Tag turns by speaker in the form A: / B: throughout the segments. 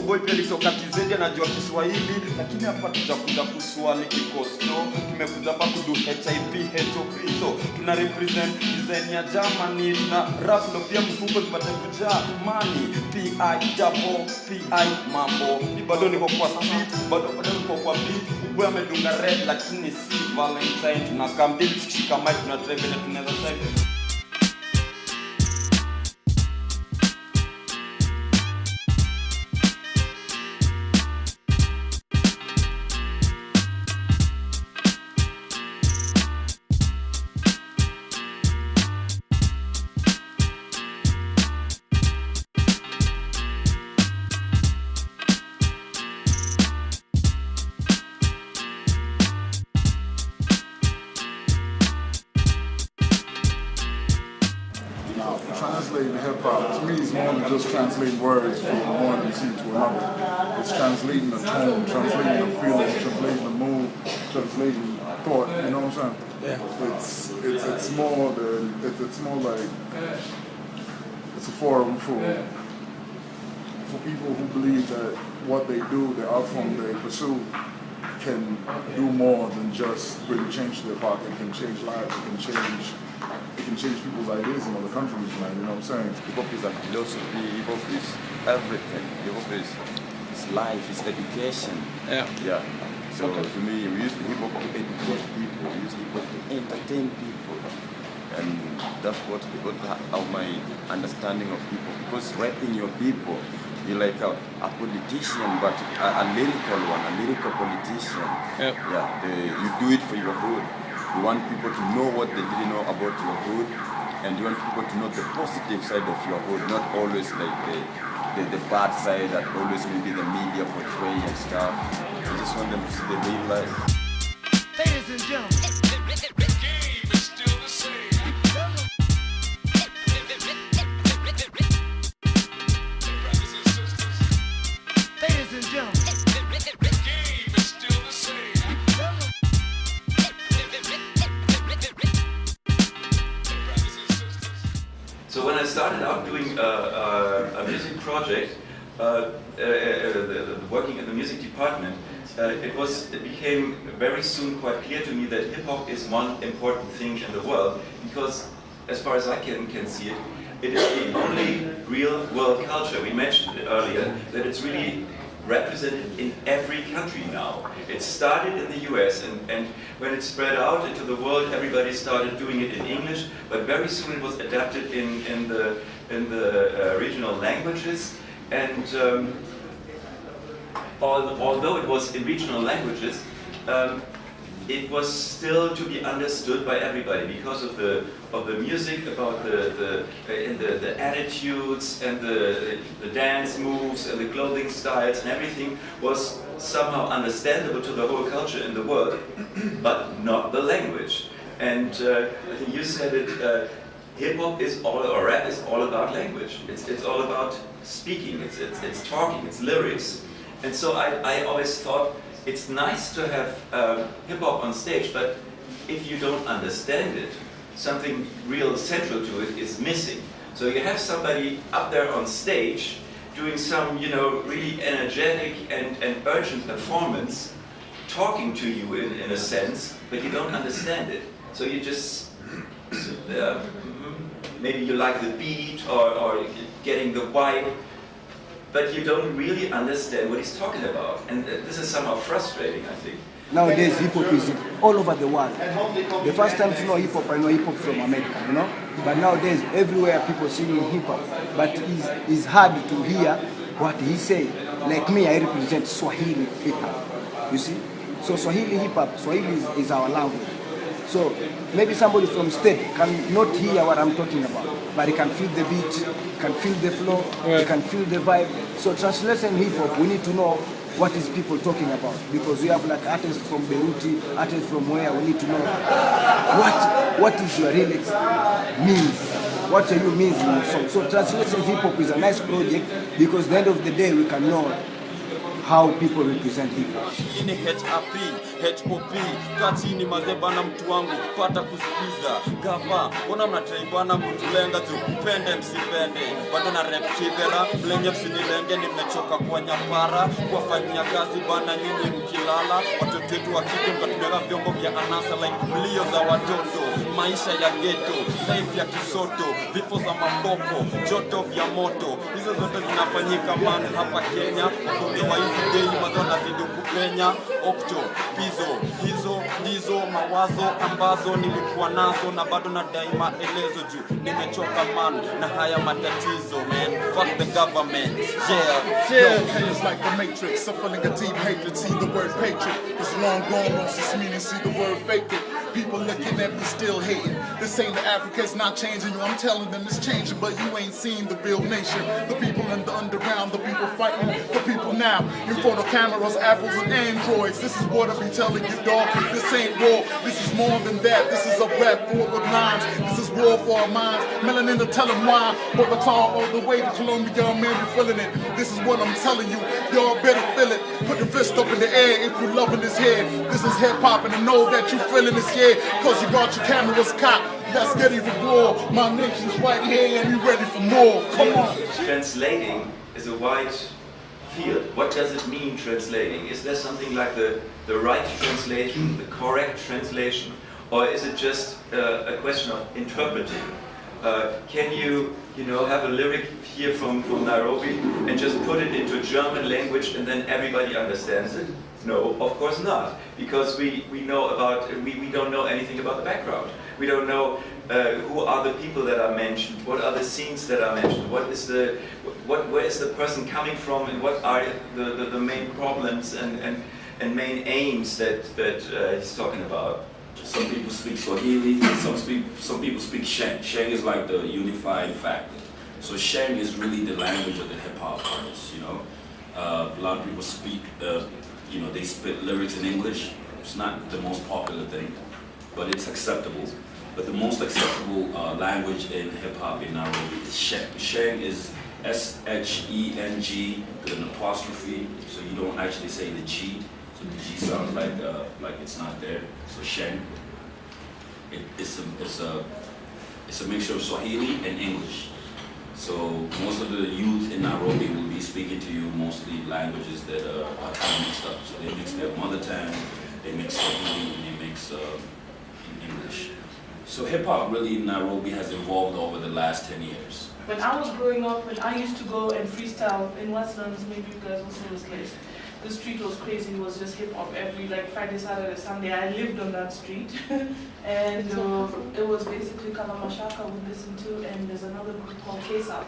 A: boy pia alitoka TZ anajua Kiswahili, lakini hapa tutakuja kuswali kikosto. Tumekuja hapa kudu HIP heto Kristo. Tuna represent design ya Germany, tuna rap ndo pia mfuko zipate kujaa money. PI japo, PI mambo. Ni bado niko kwa street, bado niko kwa beat. Ubwe amedunga red lakini si Valentine. Tunakaa mbili tukishika mic tuna drive na tunaweza drive.
B: Translating hip hop, to me, is more than just translating words from one MC to another. It's translating a tone, translating a feeling, translating a mood, translating thought. You know what I'm saying? Yeah. It's more than it's more like it's a forum for people who believe that what they do, the art form they pursue, can do more than just really change their pocket. It can change lives. It can change people's ideas in other countries, man. You know what I'm saying?
C: Hip hop is a philosophy. Hip hop is everything. Hip hop is life. It's education. Yeah. So to me, we use hip hop to educate people. We use hip hop to entertain people, and that's what my understanding of hip hop. Because rapping your people, you're like a politician, but a lyrical one, a lyrical politician. You do it for your hood. You want people to know what they didn't know about your hood, and you want people to know the positive side of your hood, not always like the bad side that always maybe the media portray and stuff. You just want them to see the real life.
D: Ladies and gentlemen, the game is still the same. Brothers and sisters. Ladies and gentlemen, the game is still the same.
E: So when I started out doing a music project, working in the music department, it became very soon quite clear to me that hip hop is one important thing in the world, because as far as I can see it, it is the only real world culture. We mentioned earlier that it's really represented in every country now. It started in the US, and when it spread out into the world, everybody started doing it in English, but very soon it was adapted in the regional languages. And although it was in regional languages, it was still to be understood by everybody because of the music, about the attitudes and the dance moves and the clothing styles, and everything was somehow understandable to the whole culture in the world, but not the language. And I think you said it. Hip hop or rap is all about language. It's all about speaking. It's talking. It's lyrics. And so I always thought, it's nice to have hip-hop on stage, but if you don't understand it, something real central to it is missing. So you have somebody up there on stage doing some, really energetic and urgent performance, talking to you in a sense, but you don't understand it. So you just, maybe you like the beat or getting the vibe, but you don't really understand what he's talking about. And this is somehow frustrating, I think.
F: Nowadays, hip-hop is all over the world. The first time to know hip-hop, I know hip-hop from America, But nowadays, everywhere people singing hip-hop. But it's hard to hear what he say. Like me, I represent Swahili hip-hop, you see? So Swahili hip-hop, Swahili is our language. So maybe somebody from state can not hear what I'm talking about, but he can feel the beat, can feel the flow, he can feel the vibe. So translating hip-hop, we need to know what is people talking about, because we have like artists from Beirut, artists from where. We need to know what is your lyrics means, what are you means in the song. So translating hip-hop is a nice project, because at the end of the day we can know how people represent hip hop.
A: Ini HAP, HOP, kachini mazeba na mtu wangu, pata kusikiza. Gava, mbona mnatrai bwana kutulenga tu, kupende msipende. Bado na rap kibera, mlenye msinilenge nimechoka kwa nyapara. Kuwafanyia kazi bana nyinyi mkilala. Watoto wetu wa kike mkatumia vyombo vya anasa like mlio za watoto. Maisha ya ghetto, life ya kisoto, vifo za mapoko, joto vya moto. Hizo zote zinafanyika man hapa Kenya. Kwa hizi daily mazao nazidi kupenya. Okto, pizo, hizo ndizo mawazo ambazo nilikuwa nazo na bado na daima elezo juu. Nimechoka man na haya matatizo man. Fuck the government. Yeah.
B: Haters like the Matrix, suffering a deep hatred. See the word patriot, it's long gone, lost its meaning. See the word fake it. People looking at me still hating. This ain't the Africa, it's not changing you. I'm telling them it's changing, but you ain't seen the real nation. The people in the underground, the people fighting, the people now. In front of cameras, apples and androids. This is what I be telling you, dog. This ain't war, this is more than that. This is a rap full of lines. This is war for our minds. Melanin to tell them why. But the car all the way to Colombia, man, be feeling it. This is what I'm telling you, y'all better feel it. Put your fist up in the air if you loving this here. This is hip hop and I know that you feeling this here. Cause you got your cameras cocked. Let's get even more. My nation's right here and we ready for more. Come on.
E: Translating is a wide field. What does it mean, translating? Is there something like the right translation, the correct translation? Or is it just a question of interpreting? Can you have a lyric here from Nairobi and just put it into German language and then everybody understands it? No, of course not, because we don't know anything about the background. We don't know who are the people that are mentioned, what are the scenes that are mentioned, where is the person coming from, and what are the main problems and main aims that he's talking about.
G: Some people speak Swahili, some people speak Sheng. Sheng is like the unifying factor. So Sheng is really the language of the hip hop artists, A lot of people speak, they spit lyrics in English. It's not the most popular thing, but it's acceptable. But the most acceptable language in hip hop in Nairobi is Sheng. Sheng is SHENG with an apostrophe, so you don't actually say the G. So the G sounds like it's not there. So Sheng. It's a mixture of Swahili and English. So most of the youth in Nairobi will be speaking to you mostly languages that are kind of mixed up. So they mix their mother tongue, they mix Swahili, and they mix English. So hip hop really in Nairobi has evolved over the last 10 years.
H: When I was growing up, when I used to go and freestyle in Westlands, maybe you guys also this place. The street was crazy. It was just hip hop every Friday, Saturday, Sunday. I lived on that street, and it was basically Kalamashaka we listened to, and there's another group called K-South,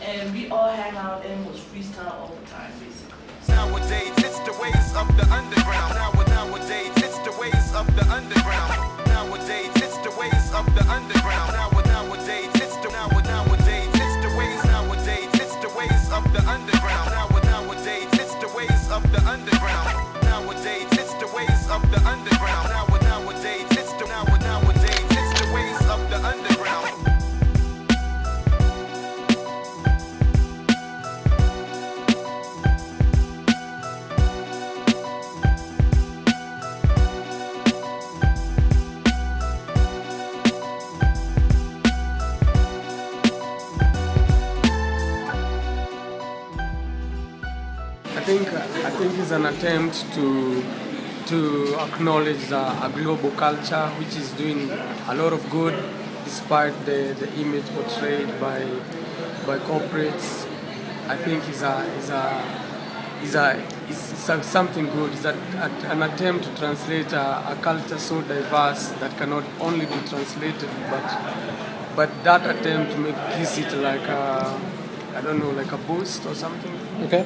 H: and we all hang out and was freestyle all the time, basically.
D: Nowadays, it's the ways of the underground. Nowadays, it's the ways of the underground. Nowadays, it's the ways of the underground. Nowadays, it's the nowadays, it's the ways. Nowadays, it's the ways of the underground. Nowadays, it's the ways of the underground. Nowadays, it's the ways of the underground. Nowadays, it's the nowadays, it's the ways of the underground.
I: I think it's an attempt to acknowledge a global culture which is doing a lot of good despite the image portrayed by corporates. I think it's something good. It's an attempt to translate a culture so diverse that cannot only be translated, but that attempt makes it like a boost or something. Okay.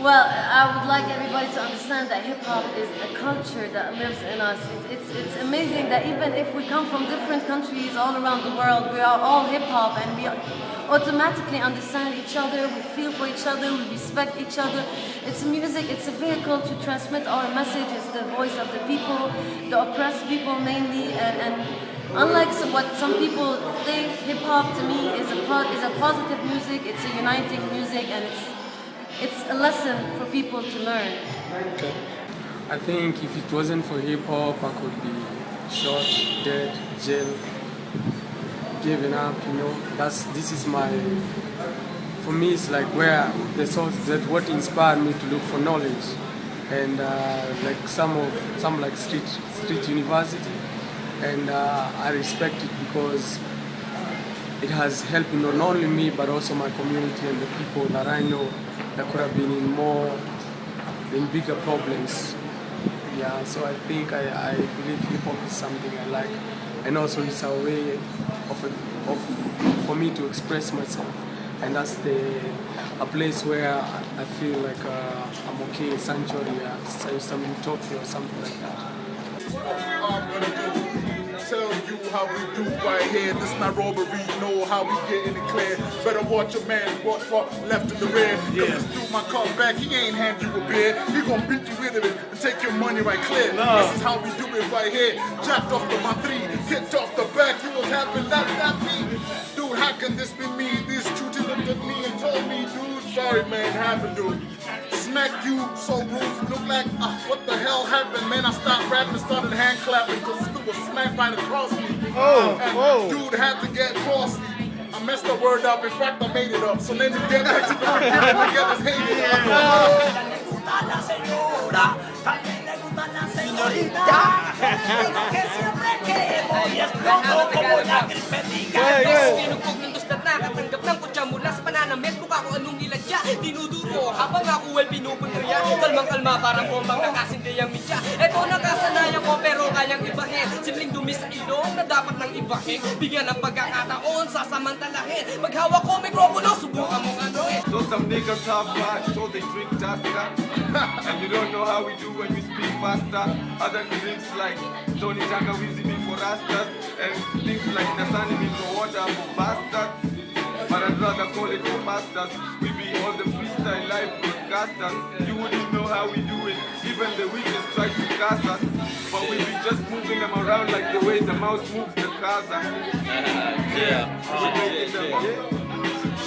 J: Well, I would like everybody to understand that hip-hop is a culture that lives in us. It's amazing that even if we come from different countries all around the world, we are all hip-hop and we automatically understand each other, we feel for each other, we respect each other. It's music, it's a vehicle to transmit our message. It's the voice of the people, the oppressed people mainly, and unlike what some people think, hip-hop to me is a positive music, it's a uniting music, and it's a lesson for people to learn.
I: Okay. I think if it wasn't for hip hop, I could be shot, dead, jail, giving up. You know, this is my. For me, it's like where the source that what inspired me to look for knowledge, and like some like street university, and I respect it because it has helped not only me but also my community and the people that I know that could have been in bigger problems. Yeah, so I think I believe hip hop is something I like, and also it's a way for me to express myself, and that's a place where I feel like I'm okay, sanctuary, some utopia or something like that.
B: I'm gonna tell you how we do right here. This Nairobi, know how we getting it clear. Better watch your man, walk far left in the rear. Cause this dude might call back, he ain't hand you a beer. He gon' beat you with it and take your money right clear. This is how we do it right here. Jacked off the my three, hit off the back, you was happy, that me. Dude, how can this be me? This Chuchi looked at me and told me, dude, sorry man, happened, dude. Smack you so rude, look like, what the hell happened, man? I stopped rapping, started hand clapping, cause this dude was smacked right across me. Dude had to get crossy. I messed the word up, in fact I made it up. So let me get back to the beginning and get this hated
K: Nakatanggap ng kutsa mula sa pananamit. Mukha ko anong niladya, dinuduro habang ako pinupuntriya. Kalmang-kalma parang bombang nakasindi ang midya. Eto nakasanayan ko pero kayang ibahin. Simpleng dumi sa ilong na dapat nang ibahin. Bigyan ng pagkakataon, sasamantalahin. Maghawak ko mikropono, subukan mong anuhin.
C: So some niggas have fun, so they drink Tasca. And you don't know how we do when we speak faster. Other lyrics like Tony Janga Wizzy be for Rastas. And things like Nasani be for water for bastards. But I'd rather call it for pastors. We be all the freestyle live broadcasters. You wouldn't know how we do it. Even the witches try to cast us. But we be just moving them around like the way the mouse moves the casa.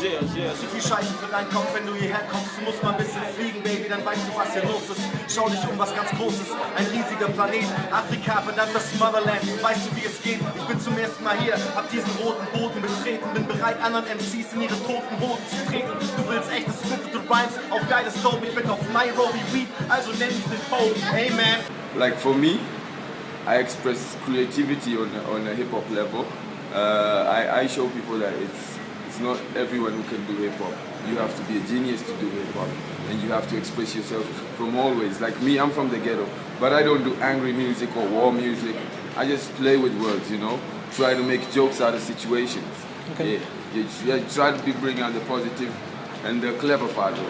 L: So viel Scheiße für deinen Kopf, wenn du hierher kommst. Du musst mal ein bisschen fliegen, Baby, dann weißt du, was hier los ist. Schau dich um, was ganz Großes, ein riesiger Planet. Afrika, verdammt das Motherland. Weißt du, wie es geht? Ich bin zum ersten Mal hier, hab diesen roten Boden betreten. Bin bereit, anderen MCs in ihre toten Hoden zu treten. Du willst echtes Scripted Rhymes auf geiles Dope. Ich bin auf Nairobi Weed, also nenn ich den Pope. Hey man.
C: Like for me, I express creativity on a hip hop level. I show people that it's not everyone who can do hip hop. You have to be a genius to do hip hop, and you have to express yourself from all ways. Like me, I'm from the ghetto, but I don't do angry music or war music. I just play with words, you know. Try to make jokes out of situations. Okay. Yeah, try to bring out the positive and the clever part of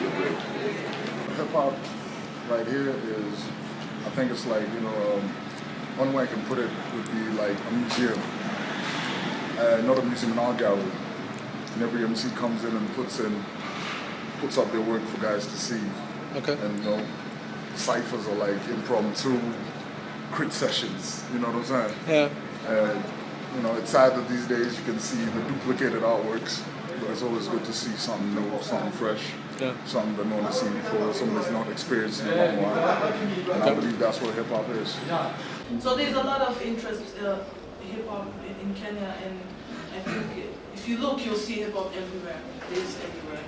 C: your brain.
B: Hip hop, right here is, I think it's like, you know, one way I can put it would be like a museum. Not a museum, an art gallery. And every MC comes in and puts up their work for guys to see. Okay. And you know, ciphers are like impromptu crit sessions. You know what I'm saying? Yeah. And you know, it's sad that these days you can see the duplicated artworks, but it's always good to see something new, something fresh, something that no one's seen before, something that's not experienced in a long while. And I believe that's what hip hop is.
H: So there's a lot of interest in hip hop in Kenya, and I think if you look, you'll see hip hop everywhere. It is everywhere.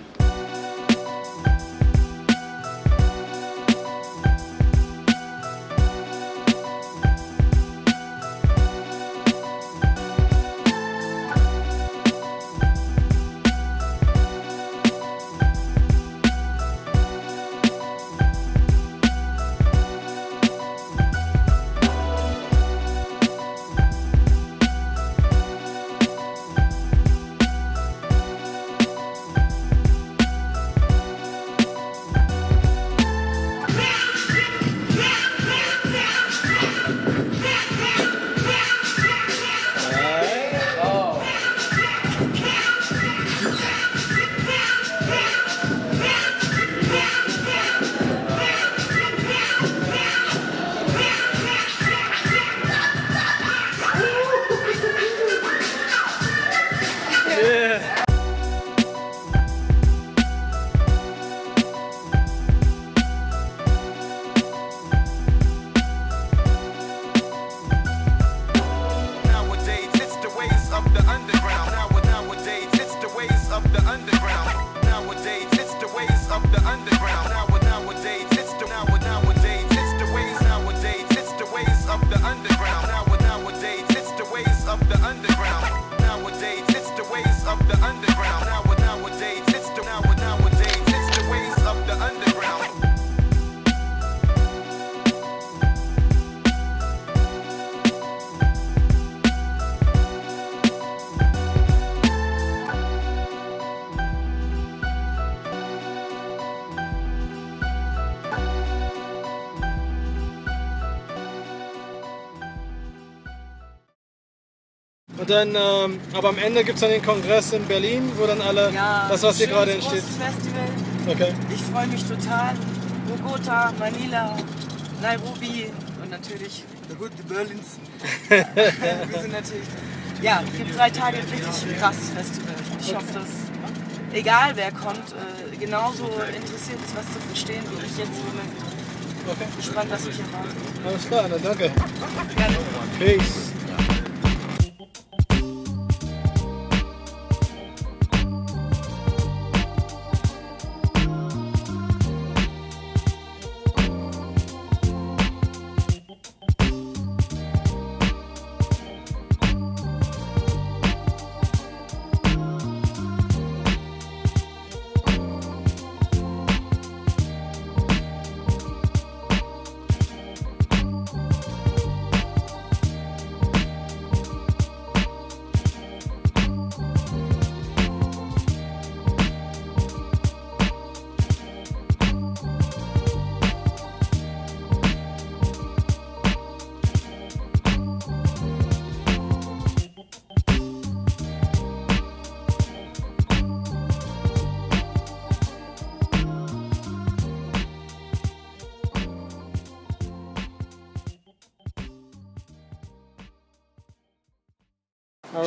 D: ways of the underground. Nowadays, it's the nowadays, it's the ways nowadays, it's the ways of the underground. Nowadays, it's the ways of the underground. Nowadays, it's the ways of the underground. Nowadays, it's the nowadays, it's the ways of the underground.
M: Und dann, aber am Ende gibt es dann den Kongress in Berlin, wo dann alle, das was hier gerade entsteht.
N: Festival.
M: Okay.
N: Ich freue mich total. Bogota, Manila, Nairobi und natürlich the Hood, the Berlins. Wir sind natürlich, ja, es gibt 3 Tage richtig krasses Festival. Ich hoffe, dass egal wer kommt, genauso interessiert ist, was zu verstehen, wie ich jetzt im Moment.
M: Okay.
N: Gespannt, was mich erwartet.
M: Alles klar, dann danke.
N: Gerne.
M: Peace.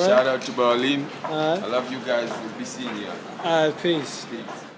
C: Shout out to Berlin. I love you guys. We'll be seeing you.
M: Peace.
C: Peace.